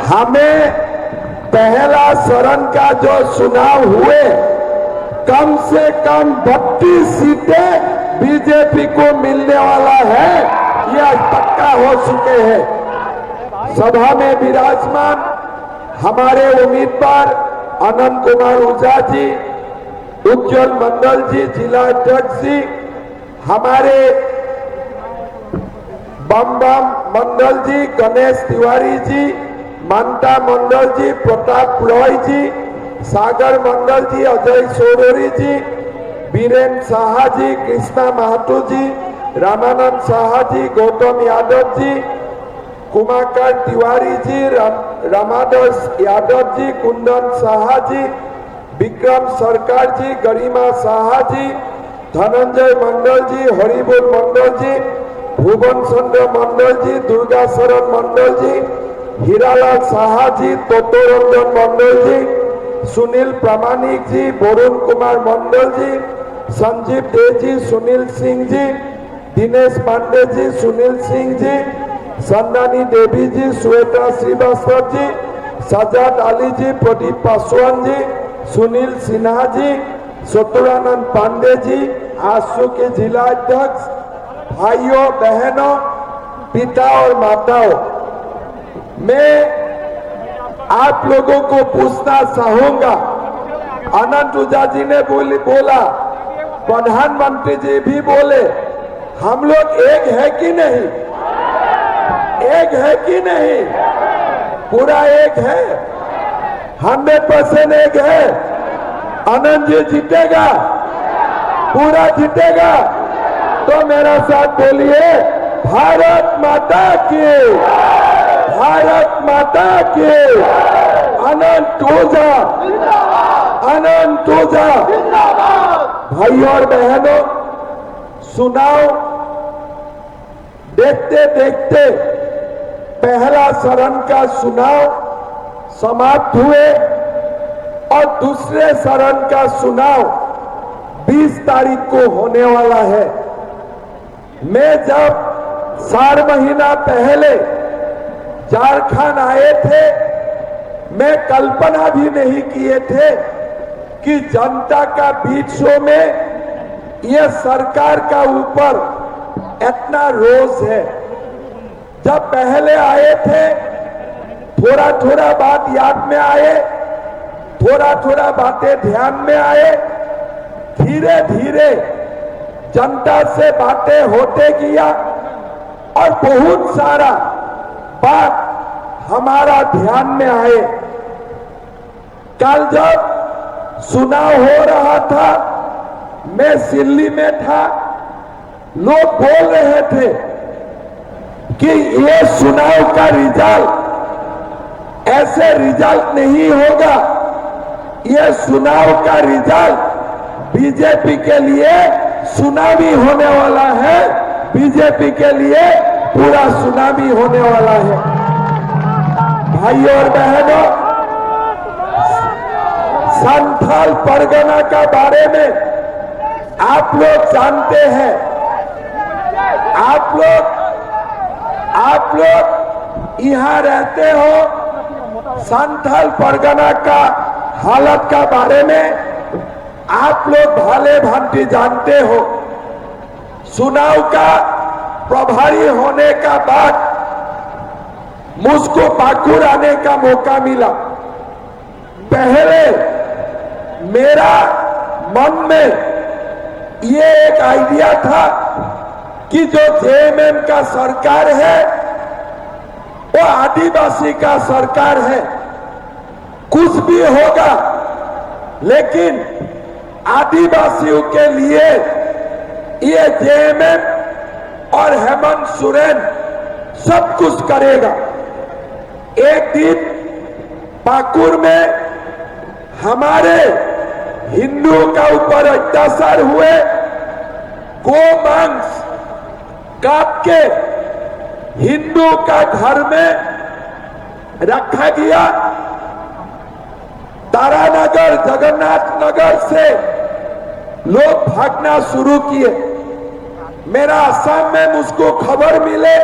हमें पहला चरण का जो चुनाव हुए कम से कम 32 सीटें बीजेपी को मिलने वाला है, यह पक्का हो चुके हैं। सभा में विराजमान हमारे उम्मीदवार अनंत कुमार ओझा जी, उज्जवल मंडल जी, जिला अध्यक्ष जी, हमारे बम बम मंडल जी, गणेश तिवारी जी, ममता मंडल जी, प्रताप रॉय जी, सागर मंडल जी, अजय सोरेरी जी, बीरेन साहा जी, कृष्णा महतो जी, रामानंद साहा जी, गौतम यादव जी, कुमाकर तिवारी जी, रामादास यादव जी, कुंदन साहा जी, विक्रम सरकार जी, गरिमा साहा जी, धनंजय मंडल जी, हरिबोल मंडल जी, भुवन चंद्र मंडल जी, दुर्गा शरण मंडल जी, हीरालाल साहा जी, तत्वरंजन मंडल जी, सुनील प्रामाणिक जी, वरुण कुमार मंडल जी, संजीव दे जी, सुनील सिंह जी, दिनेश पांडे जी, सुनील सिंह जी, संदानी देवी जी, श्वेता श्रीवास्तव जी, सजाद अली जी, प्रदीप पासवान जी, सुनील सिन्हा जी, शत्रुरानंद पांडे जी, आजसू के जिला अध्यक्ष, भाइयों बहनों, पिता और माताओं, मैं आप लोगों को पूछना चाहूंगा, अनंत ओझा जी ने बोला, प्रधानमंत्री जी भी बोले, हम लोग एक है कि नहीं? एक है कि नहीं? पूरा एक है, 100% एक है। अनंत जी जीतेगा, पूरा जीतेगा। तो मेरा साथ बोलिए, भारत माता की, भारत माता की, अनंत ओझा, अनंत ओझा। भाइयों और बहनों, चुनाव देखते देखते पहला चरण का चुनाव समाप्त हुए और दूसरे चरण का चुनाव 20 तारीख को होने वाला है। मैं जब 4 महीना पहले झारखंड आए थे, मैं कल्पना भी नहीं किए थे कि जनता का बीचों में यह सरकार का ऊपर इतना रोष है। जब पहले आए थे, थोड़ा थोड़ा बात याद में आए, थोड़ा थोड़ा बातें ध्यान में आए, धीरे धीरे जनता से बातें होते गया और बहुत सारा बात हमारा ध्यान में आए। कल जब चुनाव हो रहा था, मैं दिल्ली में था, लोग बोल रहे थे कि ये चुनाव का रिजल्ट ऐसे रिजल्ट नहीं होगा, ये चुनाव का रिजल्ट बीजेपी के लिए सुनामी होने वाला है, बीजेपी के लिए पूरा सुनामी होने वाला है। भाइयों और बहनों, संथाल परगना का बारे में आप लोग जानते हैं, आप लोग यहाँ रहते हो, संथाल परगना का हालत का बारे में आप लोग भले भांति जानते हो। चुनाव का प्रभारी होने का बाद मुझको पाकुड़ आने का मौका मिला। पहले मेरा मन में ये एक आइडिया था कि जो जेएमएम का सरकार है वो आदिवासी का सरकार है, कुछ भी होगा लेकिन आदिवासियों के लिए ये जेएमएम और हेमंत सोरेन सब कुछ करेगा। एक दिन पाकुड़ में हमारे हिंदुओं का ऊपर अत्याचार हुए, गो मांस काट के हिंदुओं का घर में रखा गया। तारानगर, जगन्नाथ नगर से लोग भागना शुरू किए। मेरा असम में मुझको खबर मिले,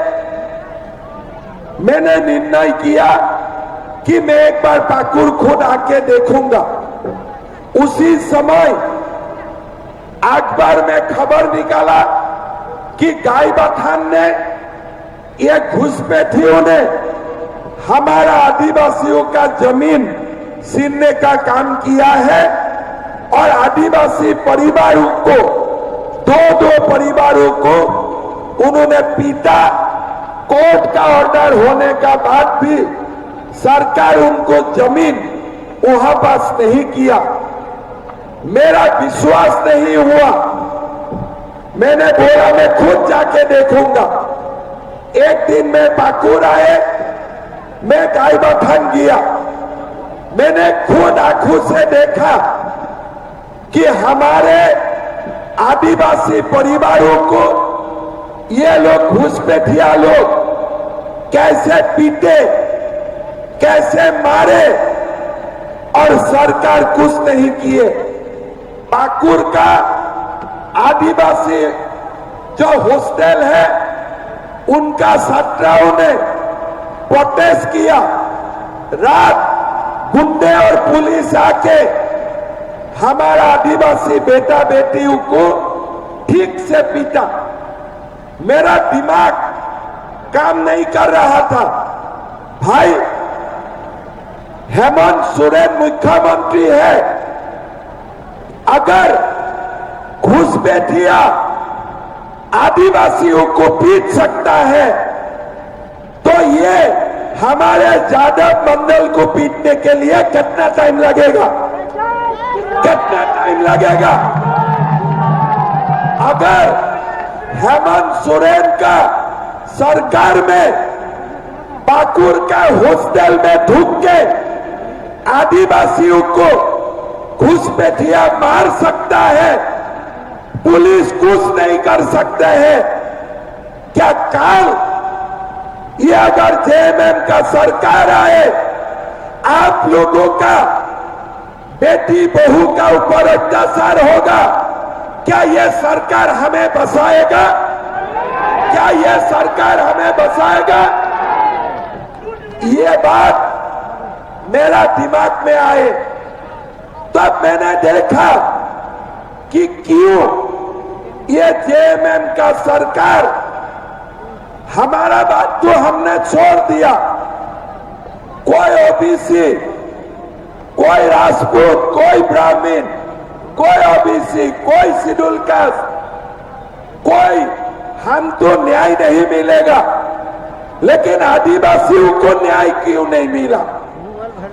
मैंने निर्णय किया कि मैं एक बार पाकुड़ खुद आके देखूंगा। उसी समय अखबार में खबर निकाला कि गाईबाथान ने ये घुसपैठियों ने हमारा आदिवासियों का जमीन छीनने का काम किया है और आदिवासी परिवारों को दो परिवारों को उन्होंने पीटा। कोर्ट का ऑर्डर होने का बाद भी सरकार उनको जमीन वहां पास नहीं किया। मेरा विश्वास नहीं हुआ, मैंने बोला मैं खुद जाके देखूंगा। एक दिन मैं पाकुड़ आए, मैं गाईबाथान गया, मैंने खुद आंखों से देखा कि हमारे आदिवासी परिवारों को ये लोग घुसपैठिया लोग कैसे पीटे, कैसे मारे और सरकार कुछ नहीं किए। पाकुड़ का आदिवासी जो हॉस्टल है उनका छात्राओं ने प्रोटेस्ट किया। रात गुंडे और पुलिस आके हमारा आदिवासी बेटा बेटियों को ठीक से पीटा। मेरा दिमाग काम नहीं कर रहा था। भाई हेमंत सोरेन मुख्यमंत्री है, अगर घुसपैठिया आदिवासियों को पीट सकता है तो ये हमारे जादव मंडल को पीटने के लिए कितना टाइम लगेगा? कितना टाइम लगेगा? अगर हेमंत सोरेन का सरकार में पाकुड़ का हॉस्टल में ढुक के आदिवासियों को घुसपैठिया मार सकता है, पुलिस कुछ नहीं कर सकते हैं, क्या काल ये अगर जेएमएम का सरकार आए आप लोगों का बेटी बहू का ऊपर अत्याचार होगा, क्या यह सरकार हमें बचाएगा? क्या यह सरकार हमें बचाएगा? ये बात मेरा दिमाग में आए तब मैंने देखा कि क्यों ये जेएमएम का सरकार, हमारा बात तो हमने छोड़ दिया, कोई ओबीसी, कोई राजपूत, कोई ब्राह्मण, कोई ओबीसी, कोई शेड्यूल कास्ट, कोई हमको न्याय नहीं मिलेगा, लेकिन आदिवासियों को न्याय क्यों नहीं मिला?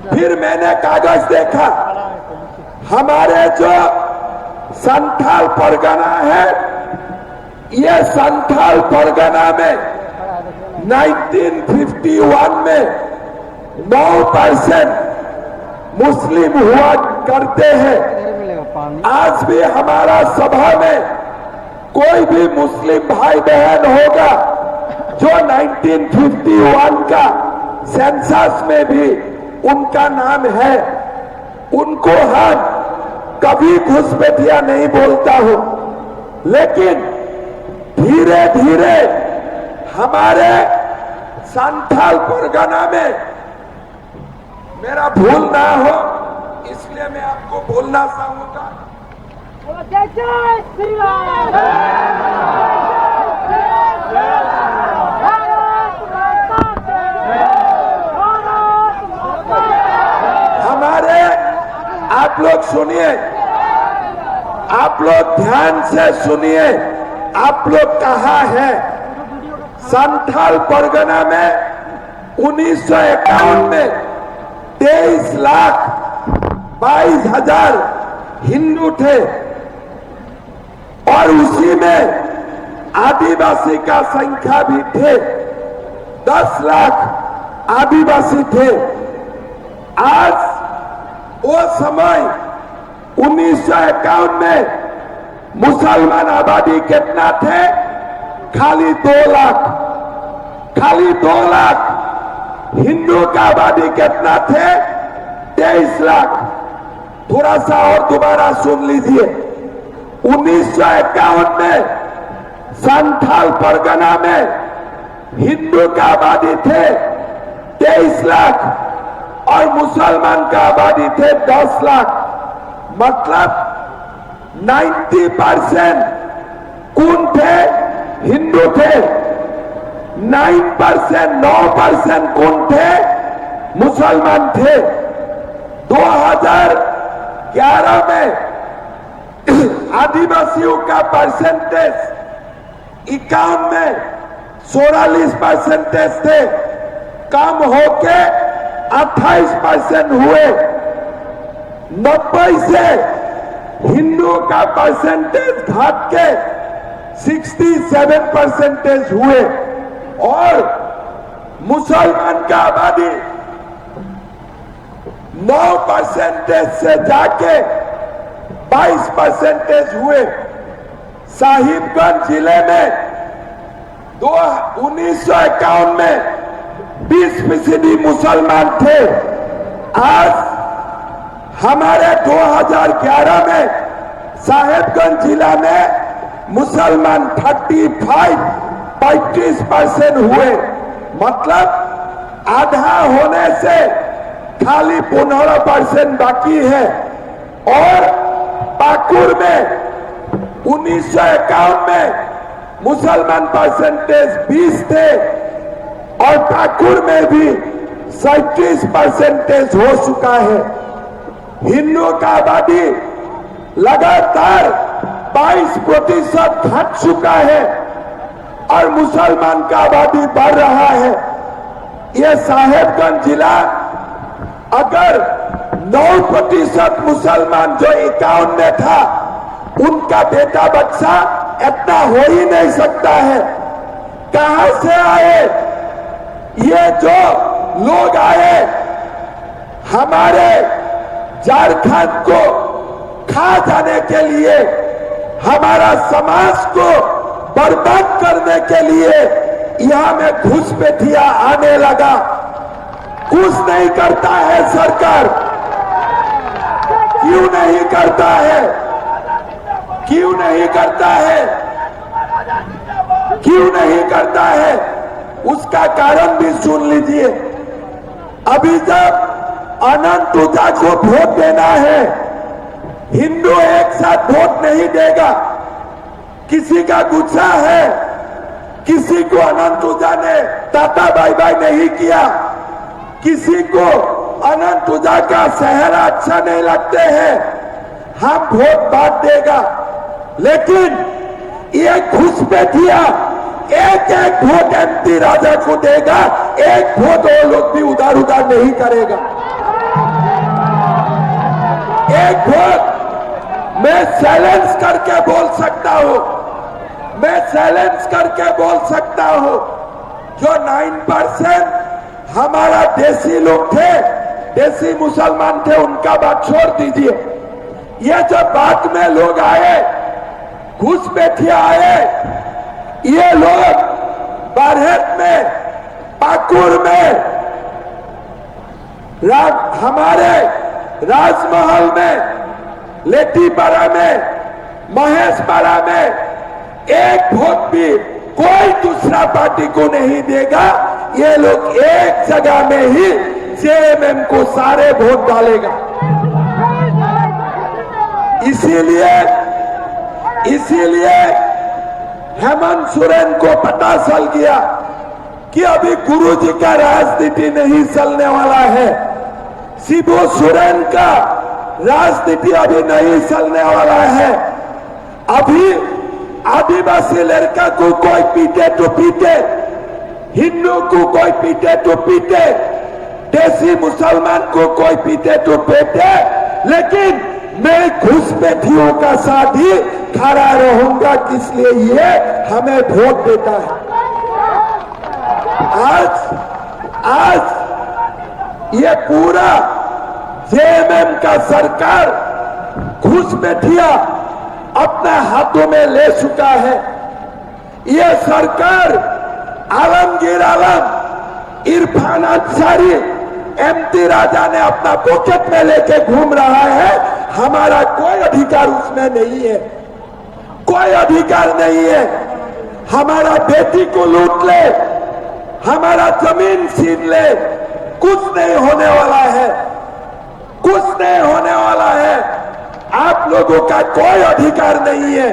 फिर मैंने कागज देखा, हमारे जो संथाल परगना है, ये संथाल परगना में 1951 में 9% मुस्लिम हुआ करते हैं। आज भी हमारा सभा में कोई भी मुस्लिम भाई बहन होगा जो 1951 का सेंसस में भी उनका नाम है, उनको हम कभी घुसपैठिया नहीं बोलता हूं, लेकिन धीरे धीरे हमारे संथाल परगना में, मेरा भूल ना हो इसलिए मैं आपको बोलना चाहूंगा। जय जय श्री राम। हमारे, आप लोग सुनिए, आप लोग ध्यान से सुनिए, आप लोग कहाँ हैं? संथाल परगना में 1951 में 23,22,000 हिंदू थे और उसी में आदिवासी का संख्या भी थे, 10 लाख आदिवासी थे। आज वो समय 1951 में मुसलमान आबादी कितना थे? खाली 2 लाख, खाली 2 लाख। हिंदू का आबादी कितना थे? 23 लाख। थोड़ा सा और दोबारा सुन लीजिए, 1951 में संथाल परगना में हिंदू का आबादी थे 23 लाख और मुसलमान का आबादी थे 10 लाख, मतलब 90% कौन थे? हिंदू थे। 9% कौन थे? मुसलमान थे। 2011 में आदिवासियों का परसेंटेज 51 में 44% थे, कम होके 28% हुए। 90 से हिंदुओं का परसेंटेज घट के 67% हुए और मुसलमान का आबादी 9% से जाके 22% हुए। साहिबगंज जिले में 1951 में 20% मुसलमान थे। आज हमारे 2011 में साहिबगंज जिला में मुसलमान 35% हुए, मतलब आधा होने से खाली 15% बाकी है। और पाकुड़ में 1951 में मुसलमान परसेंटेज 20 थे और पाकुड़ में भी 37% हो चुका है। हिंदुओं का आबादी लगातार 22% घट चुका है और मुसलमान का आबादी बढ़ रहा है। यह साहेबगंज जिला अगर 9% मुसलमान जो 51 में था उनका बेटा बच्चा इतना हो ही नहीं सकता है। कहां से आए ये जो लोग आए? हमारे झारखंड को खा जाने के लिए, हमारा समाज को बर्बाद करने के लिए यहां में घुसपैठिया आने लगा। कुछ नहीं करता है सरकार, क्यों नहीं करता है? क्यों नहीं करता है? क्यों नहीं करता है? उसका कारण भी सुन लीजिए। अभी जब अनंत ऊर्जा को वोट देना है, हिंदू एक साथ वोट नहीं देगा। किसी का गुस्सा है, किसी को अनंत ऊर्जा ने टाटा बाय बाय नहीं किया, किसी को अनंत ऊर्जा का चेहरा अच्छा नहीं लगते हैं, हम वोट बांट देगा। लेकिन ये घुसपैठिया एक वोट एमपी राजा को देगा, एक वोट वो लोग भी उधार उधार नहीं करेगा। एक वोट मैं चैलेंज करके बोल सकता हूं, मैं चैलेंज करके बोल सकता हूं, जो 9% हमारा देसी लोग थे, देसी मुसलमान थे, उनका बात छोड़ दीजिए। ये जो बाद में लोग आए, घुसपैठिया आए, ये लोग बारहट में, पाकुड़ में, हमारे राजमहल में, लेटीपाड़ा में, महेशपाड़ा में एक वोट भी कोई दूसरा पार्टी को नहीं देगा। ये लोग एक जगह में ही जेएमएम को सारे वोट डालेगा। इसीलिए हेमंत सोरेन को पता चल गया कि अभी गुरुजी का राजनीति नहीं चलने वाला है, शिबू सोरेन का राजनीति अभी नहीं चलने वाला है। अभी आदिवासी लड़का को कोई पीटे तो पीटे, हिंदू को कोई पीटे तो पीटे, देसी मुसलमान को कोई पीटे तो पीटे, लेकिन मैं घुसपैठियों का साथ ही खड़ा रहूंगा। इसलिए ये हमें वोट देता है। आज ये पूरा जेएमएम का सरकार घुसपैठिया अपने हाथों में ले चुका है। ये सरकार आलमगीर आलम, इरफान अंसारी, एमपी राजा ने अपना पॉकेट में लेके घूम रहा है। हमारा कोई अधिकार उसमें नहीं है, कोई अधिकार नहीं है। हमारा बेटी को लूट ले, हमारा जमीन छीन ले, कुछ नहीं होने वाला है। लोगों का कोई अधिकार नहीं है।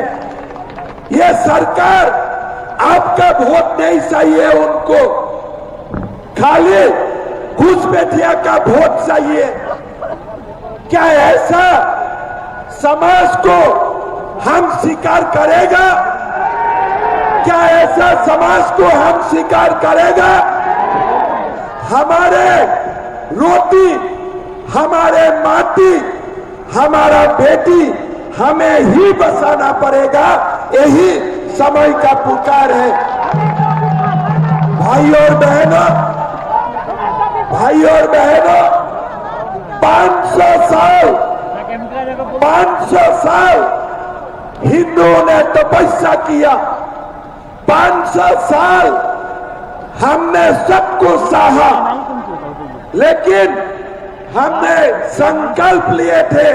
ये सरकार आपका वोट नहीं चाहिए, उनको खाली घुसपैठिया का वोट चाहिए। क्या ऐसा समाज को हम स्वीकार करेगा? क्या ऐसा समाज को हम स्वीकार करेगा? हमारे रोटी, हमारे माटी, हमारा बेटी हमें ही बचाना पड़ेगा। यही समय का पुकार है। भाई और बहनों, 500 साल हिंदुओं ने तपस्या किया। 500 साल हमने सब कुछ सहा, लेकिन हमने संकल्प लिए थे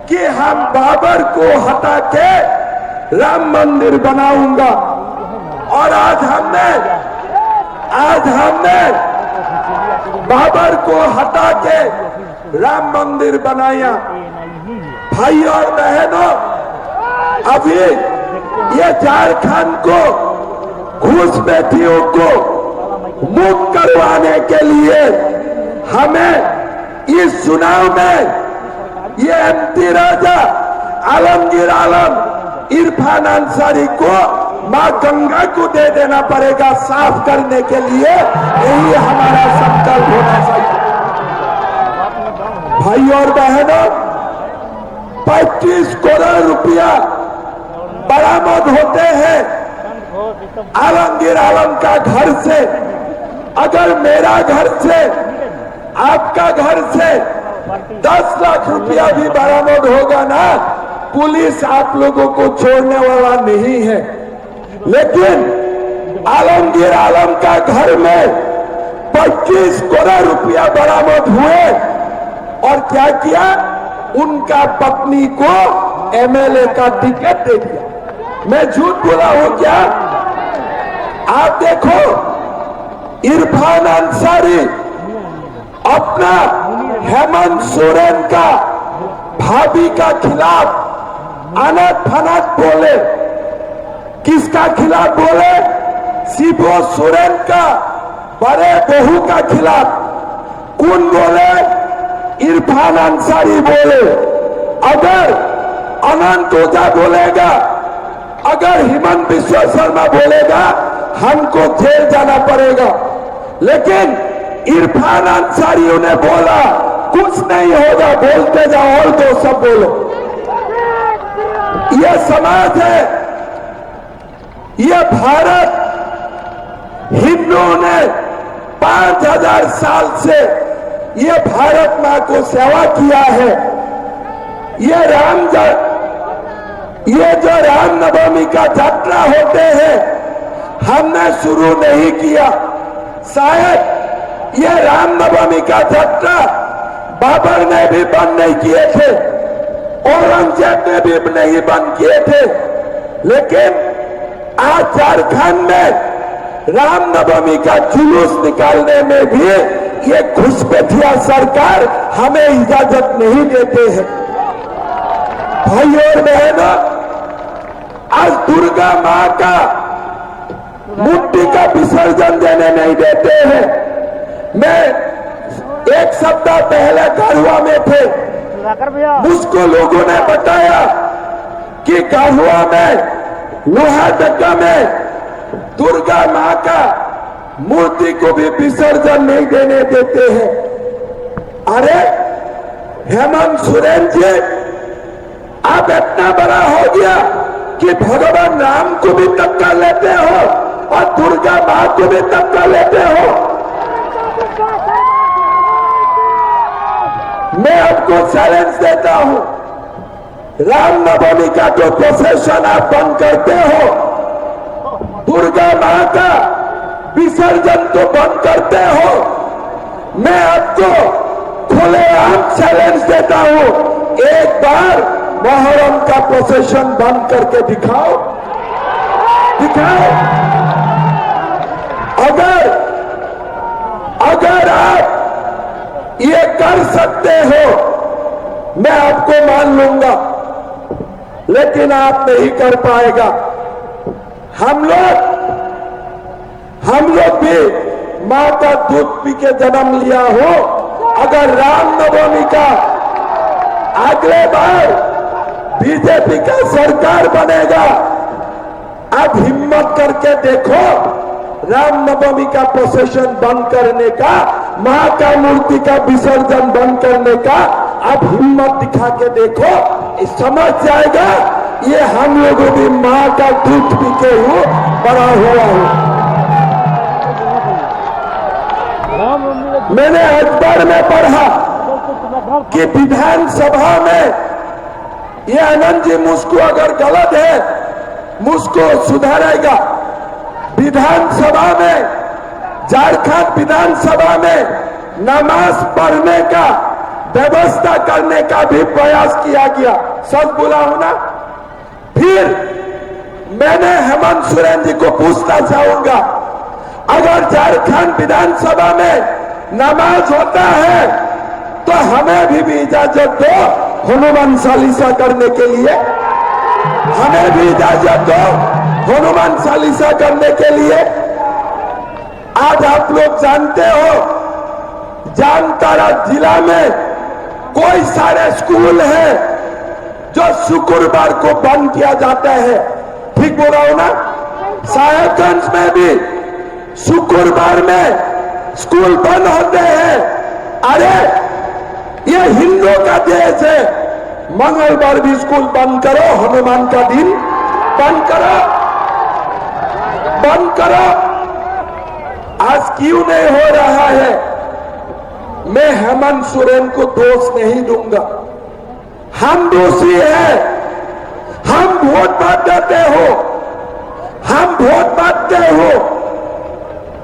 कि हम बाबर को हटा के राम मंदिर बनाऊंगा। और आज हमने बाबर को हटा के राम मंदिर बनाया। भाई और बहनों, अभी ये झारखंड को घुसपैठियों को मुक्त करवाने के लिए हमें इस चुनाव में ये एमपी राजा आलमगीर आलम इरफान अंसारी को मां गंगा को दे देना पड़ेगा साफ करने के लिए। यही हमारा संकल्प होना चाहिए। भाई और बहनों, 25 करोड़ रुपया बरामद होते हैं आलमगीर आलम का घर से। अगर मेरा घर से, आपका घर से 10 लाख रुपया भी बरामद होगा ना, पुलिस आप लोगों को छोड़ने वाला नहीं है। लेकिन आलमगीर आलम का घर में 25 करोड़ रुपया बरामद हुए और क्या किया? उनका पत्नी को एमएलए का टिकट दे दिया। मैं झूठ बोला हूं क्या? आप देखो, इरफान अंसारी अपना हेमंत सोरेन का भाभी का खिलाफ अनट फनट बोले। किसका खिलाफ बोले? शिबू सोरेन का बड़े बहू का खिलाफ। कौन बोले? इरफान अंसारी बोले। अगर अनंत ओझा बोलेगा, अगर हिमंत बिश्व शर्मा बोलेगा, हमको जेल जाना पड़ेगा। लेकिन इरफान अंसारियों ने बोला कुछ नहीं होगा, बोलते जाओ और दो सब बोलो। यह समाज है, यह भारत। हिंदुओं ने 5000 साल से ये भारत मां को सेवा किया है। ये जो रामनवमी का यात्रा होते हैं, हमने शुरू नहीं किया। शायद ये रामनवमी का यात्रा बाबर ने भी बंद नहीं किए थे, औरंगजेब ने भी नहीं बंद किए थे। लेकिन आज झारखंड में रामनवमी का जुलूस निकालने में भी ये घुसपैठिया सरकार हमें इजाजत नहीं देते हैं। भाई और बहनों, आज दुर्गा मां का मूर्ति का विसर्जन देने नहीं देते हैं। मैं एक सप्ताह पहले गढ़वा में थे, मुझको लोगों ने बताया कि गढ़वा में लोहारदगा में दुर्गा मां का मूर्ति को भी विसर्जन नहीं देने देते हैं। अरे हेमंत सोरेन जी, आप इतना बड़ा हो गया कि भगवान राम को भी टक्कर लेते हो और दुर्गा मां को भी टक्कर लेते हो। मैं आपको चैलेंज देता हूं, रामनवमी का जो प्रोसेशन आप बंद करते हो, दुर्गा मां का विसर्जन तो बंद करते हो। मैं आपको खुलेआम चैलेंज देता हूं, एक बार मोहर्रम का प्रोसेशन बंद करके दिखाओ। अगर आप ये कर सकते हो, मैं आपको मान लूंगा। लेकिन आप नहीं कर पाएगा। हम लोग भी मां का दूध पी के जन्म लिया हो। अगर रामनवमी का अगले बार बीजेपी का सरकार बनेगा, अब हिम्मत करके देखो, रामनवमी का प्रोसेशन बंद करने का, मां का मूर्ति का विसर्जन बंद करने का अब हिम्मत दिखा के देखो, समझ जाएगा ये हम लोगों भी मां का दूध पी के हूं बड़ा हुआ हूं। मैंने अखबार में पढ़ा कि विधानसभा में ये आनंद जी मुझको अगर गलत है मुझको सुधारेगा। विधानसभा में, झारखंड विधानसभा में नमाज पढ़ने का व्यवस्था करने का भी प्रयास किया गया। सच बोला हूं ना? फिर मैंने हेमंत सोरेन जी को पूछना चाहूंगा, अगर झारखंड विधानसभा में नमाज होता है तो हमें भी इजाजत दो हनुमान चालीसा करने के लिए, हमें भी इजाजत दो हनुमान चालीसा करने के लिए। आज आप लोग जानते हो, जामताड़ा जिला में कोई सारे स्कूल हैं जो शुक्रवार को बंद किया जाता है। ठीक बोल रहा हूं ना? साहेबगंज में भी शुक्रवार में स्कूल बंद होते हैं। अरे ये हिंदू का देश है, मंगलवार भी स्कूल बंद करो, हनुमान का दिन बंद करो, बंद करो। आज क्यों नहीं हो रहा है? मैं हेमंत सोरेन को दोष नहीं दूंगा, हम दोषी हैं। हम वोट बांटते हो, हम वोट बांटते हो।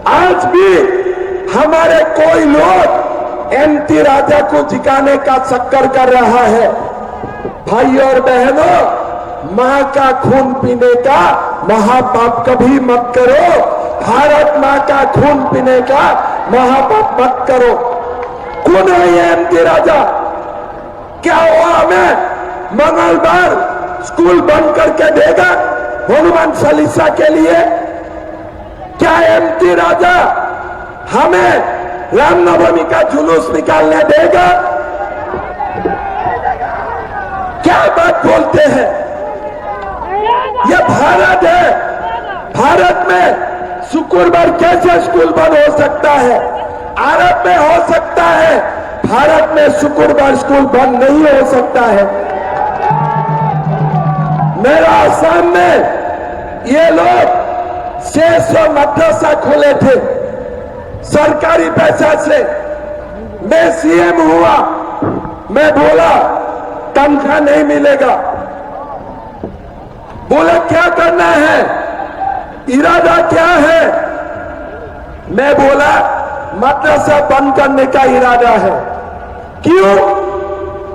आज भी हमारे कोई लोग एमटी राजा को जिकाने का चक्कर कर रहा है। भाई और बहनों, मां का खून पीने का महापाप कभी मत करो। भारत मां का खून पीने का महापाप मत करो। कौन है ये एमटी राजा? क्या वो हमें मंगलवार स्कूल बंद करके देगा हनुमान चालीसा के लिए? क्या एमटी राजा हमें रामनवमी का जुलूस निकालने देगा? क्या बात बोलते हैं? यह भारत है। भारत में शुक्रवार कैसे स्कूल बंद हो सकता है? अरब में हो सकता है, भारत में शुक्रवार स्कूल बंद नहीं हो सकता है। मेरा आसाम में ये लोग 600 मदरसा खोले थे सरकारी पैसा से। मैं सीएम हुआ, मैं बोला तनख्वाह नहीं मिलेगा। बोला क्या करना है, इरादा क्या है? मैं बोला मदरसा बंद करने का इरादा है। क्यों?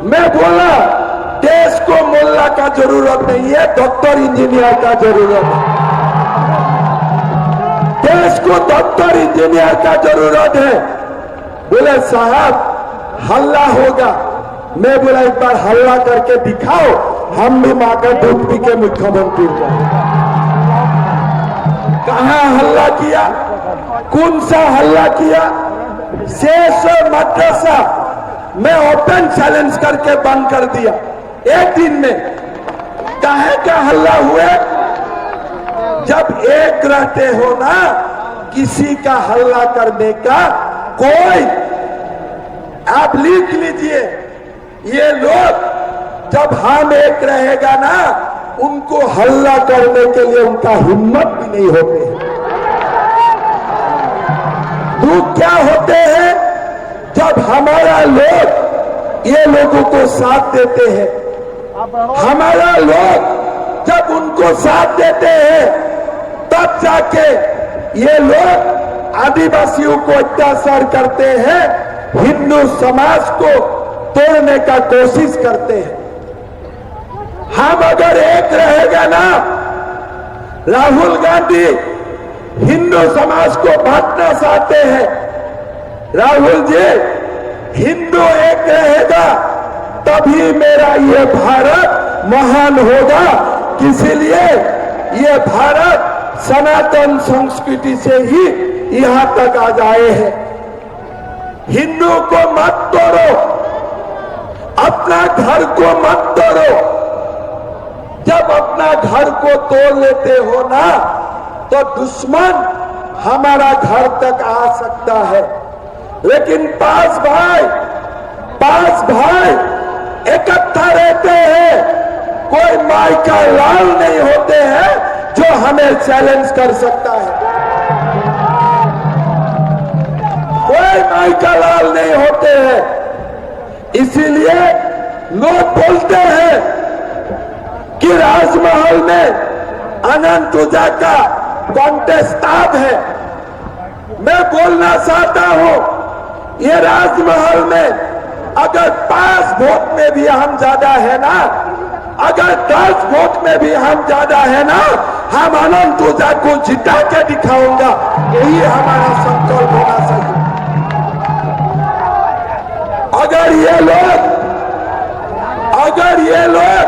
मैं बोला देश को मुल्ला का जरूरत नहीं है, डॉक्टर इंजीनियर का जरूरत है। देश को डॉक्टर इंजीनियर का जरूरत है। बोले साहब हल्ला होगा। मैं बोला एक बार हल्ला करके दिखाओ, हम भी मां का दूध पी के मुख्यमंत्री को। कहां हल्ला किया? कौन सा हल्ला किया? 600 मदरसा मैं ओपन चैलेंज करके बंद कर दिया एक दिन में। काहे का हल्ला हुए? जब एक रहते हो ना, किसी का हल्ला करने का कोई, आप लिख लीजिए, ये लोग जब हम एक रहेगा ना, उनको हल्ला करने के लिए उनका हिम्मत भी नहीं होते। दुख क्या होते हैं? जब हमारा लोग ये लोगों को साथ देते हैं, हमारा लोग जब उनको साथ देते हैं, तब जाके ये लोग आदिवासियों को अत्याचार करते हैं, हिंदू समाज को तोड़ने का कोशिश करते हैं। हम अगर एक रहेगा ना, राहुल गांधी हिंदू समाज को बांटना चाहते हैं। राहुल जी, हिंदू एक रहेगा तभी मेरा ये भारत महान होगा। इसीलिए ये भारत सनातन संस्कृति से ही यहां तक आ जाए हैं। हिंदू को मत तोड़ो, अपना घर को मत तोड़ो। जब अपना घर को तोड़ लेते हो ना, तो दुश्मन हमारा घर तक आ सकता है। लेकिन पांच भाई इकट्ठा रहते हैं, कोई माई का लाल नहीं होते हैं जो हमें चैलेंज कर सकता है। कोई माई का लाल नहीं होते हैं। इसीलिए लोग बोलते हैं कि राजमहल में अनंत ऊर्जा का कॉन्टेस्ट है। मैं बोलना चाहता हूं, ये राजमहल में अगर 5 वोट में भी हम ज्यादा है ना, अगर 10 वोट में भी हम ज्यादा है ना, हम अनंत ऊर्जा को जिता के दिखाऊंगा। यही हमारा संकल्प होना चाहिए। अगर ये लोग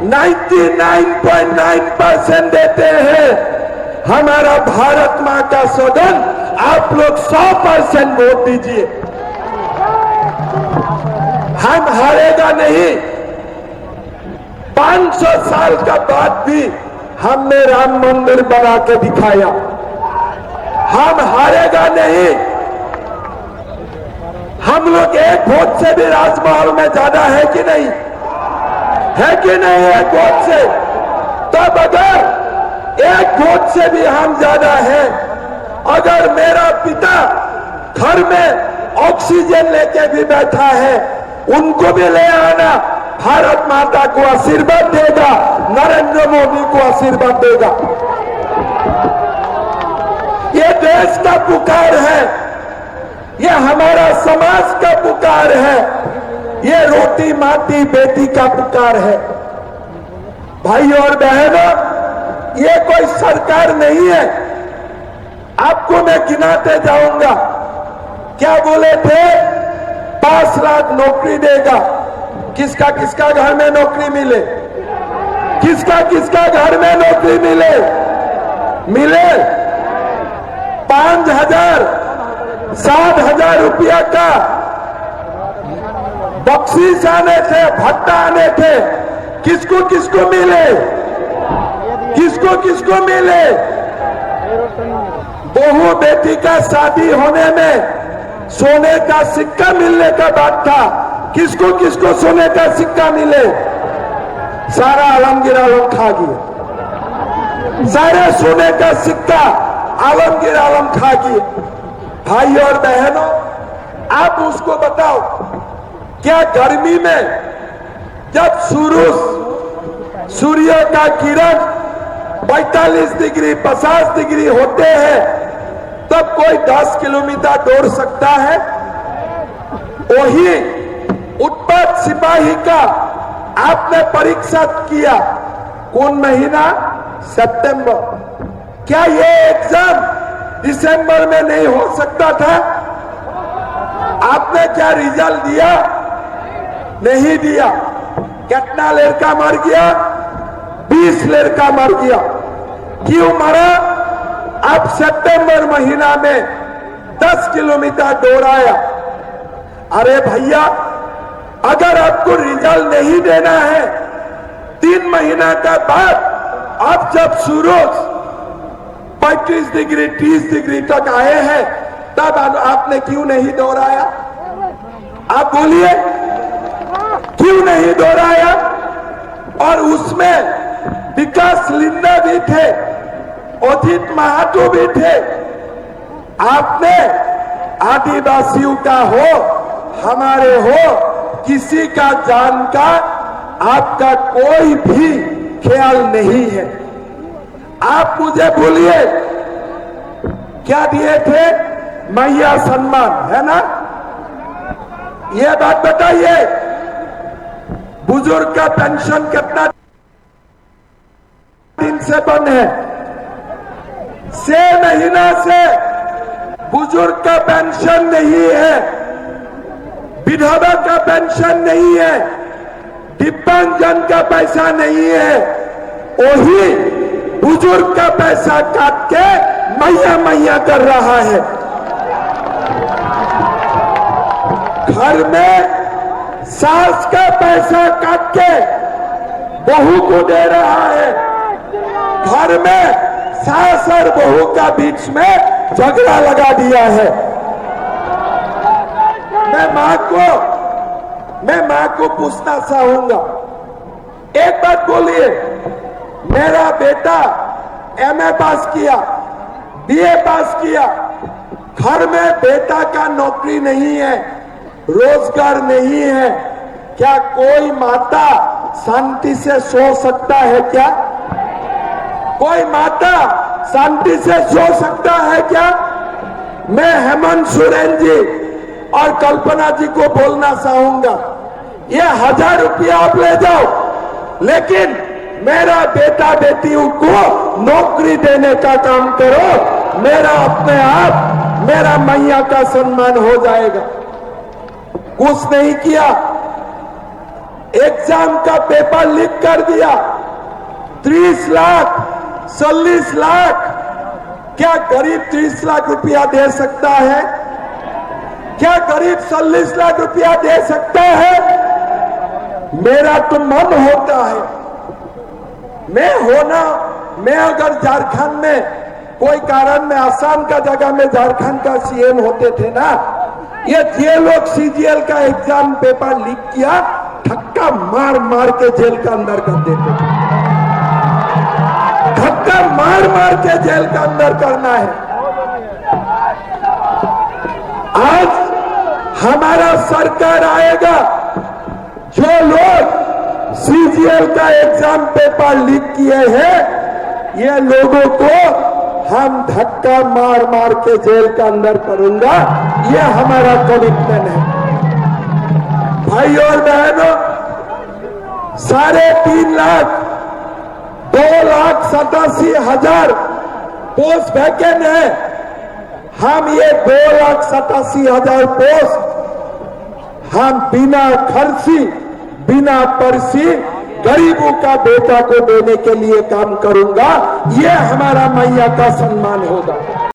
99.9% देते हैं हमारा भारत मां का सदन, आप लोग 100% वोट दीजिए। हम हारेगा नहीं। 500 साल का बाद भी हमने राम मंदिर बना के दिखाया। हम हारेगा नहीं। हम लोग एक वोट से भी राजमहल में ज्यादा है कि नहीं? है कि नहीं? एक वोट से। तब अगर एक वोट से भी हम ज्यादा है, अगर मेरा पिता घर में ऑक्सीजन लेके भी बैठा है, उनको भी ले आना। भारत माता को आशीर्वाद देगा, नरेंद्र मोदी को आशीर्वाद देगा। ये देश का पुकार है, ये हमारा समाज का पुकार है, ये रोटी माटी बेटी का पुकार है। भाई और बहनों, ये कोई सरकार नहीं है। आपको मैं गिनाते जाऊंगा। क्या बोले थे? 5 लाख नौकरी देगा। किसका किसका घर में नौकरी मिले? किसका किसका घर में नौकरी मिले? 5,000 7,000 रुपया का बख्शीश आने थे, भत्ता आने थे। किसको किसको मिले? किसको किसको मिले? बहू बेटी का शादी होने में सोने का सिक्का मिलने का बात था। किसको किसको सोने का सिक्का मिले? सारा आलमगीर आलम खा गए। सारे सोने का सिक्का आलमगीर आलम खा गए। भाई और बहनों, आप उसको बताओ, क्या गर्मी में जब सूर्य का किरण 45 डिग्री 50 डिग्री होते हैं, तब कोई 10 किलोमीटर दौड़ सकता है? वही उत्पाद सिपाही का आपने परीक्षा किया, कौन महीना? सितंबर। क्या ये एग्जाम दिसंबर में नहीं हो सकता था? आपने क्या रिजल्ट दिया? नहीं दिया। कितना लड़का मर गया? 20 लड़का मर गया। क्यों मरा? आप सितंबर महीना में 10 किलोमीटर दौड़ाया। अरे भैया, अगर आपको रिजल्ट नहीं देना है, 3 महीना का बाद आप जब सूरज 35 डिग्री 30 डिग्री तक आए हैं, तब आपने क्यों नहीं दौड़ाया? आप बोलिए, क्यों नहीं दौड़ाया? और उसमें विकास लिंडा भी थे, अजित महातो भी थे। आपने आदिवासियों का हो, हमारे हो, किसी का जान का आपका कोई भी ख्याल नहीं है। आप मुझे बोलिए, क्या दिए थे? मैया सम्मान, है ना? ये बात बताइए, बुजुर्ग का पेंशन कितना दिन से बंद है? 6 महीना से बुजुर्ग का पेंशन नहीं है, विधवा का पेंशन नहीं है, दिव्यांगजन का पैसा नहीं है, वही बुजुर्ग का पैसा काट के मैया मैया कर रहा है। घर में सास का पैसा काट के बहू को दे रहा है। घर में सास और बहू का बीच में झगड़ा लगा दिया है। मैं मां को पूछना चाहूंगा, एक बात बोलिए, मेरा बेटा एमए पास किया, बीए पास किया, घर में बेटा का नौकरी नहीं है, रोजगार नहीं है, क्या कोई माता शांति से सो सकता है क्या? कोई माता शांति से सो सकता है क्या? मैं हेमंत सोरेन जी और कल्पना जी को बोलना चाहूंगा, ये 1000 रुपया आप ले जाओ, लेकिन मेरा बेटा बेटियों को नौकरी देने का काम करो। मेरा अपने आप मेरा मैया का सम्मान हो जाएगा। कुछ नहीं किया, एग्जाम का पेपर लीक कर दिया, 30 लाख 40 लाख, क्या गरीब 30 लाख रुपया दे सकता है? क्या गरीब 40 लाख रुपया दे सकता है? मेरा तो मन होता है, मैं अगर झारखंड में कोई कारण में आसाम का जगह में झारखंड का सीएम होते थे ना, ये लोग सीजीएल का एग्जाम पेपर लीक किया, धक्का मार मार के जेल का अंदर कर देते थे। धक्का मार मार के जेल का अंदर करना है। आज हमारा सरकार आएगा, जो लोग सीजीएल का एग्जाम पेपर लीक किए हैं, ये लोगों को हम धक्का मार मार के जेल का अंदर करूंगा, ये हमारा कमिटमेंट है। भाई और बहनों, 3.5 लाख 2,87,000 पोस्ट वैकेंट है। हम ये 2,87,000 पोस्ट हम बिना खर्ची बिना पर्ची गरीबों का बेटा को देने के लिए काम करूंगा। ये हमारा मैया का सम्मान होगा।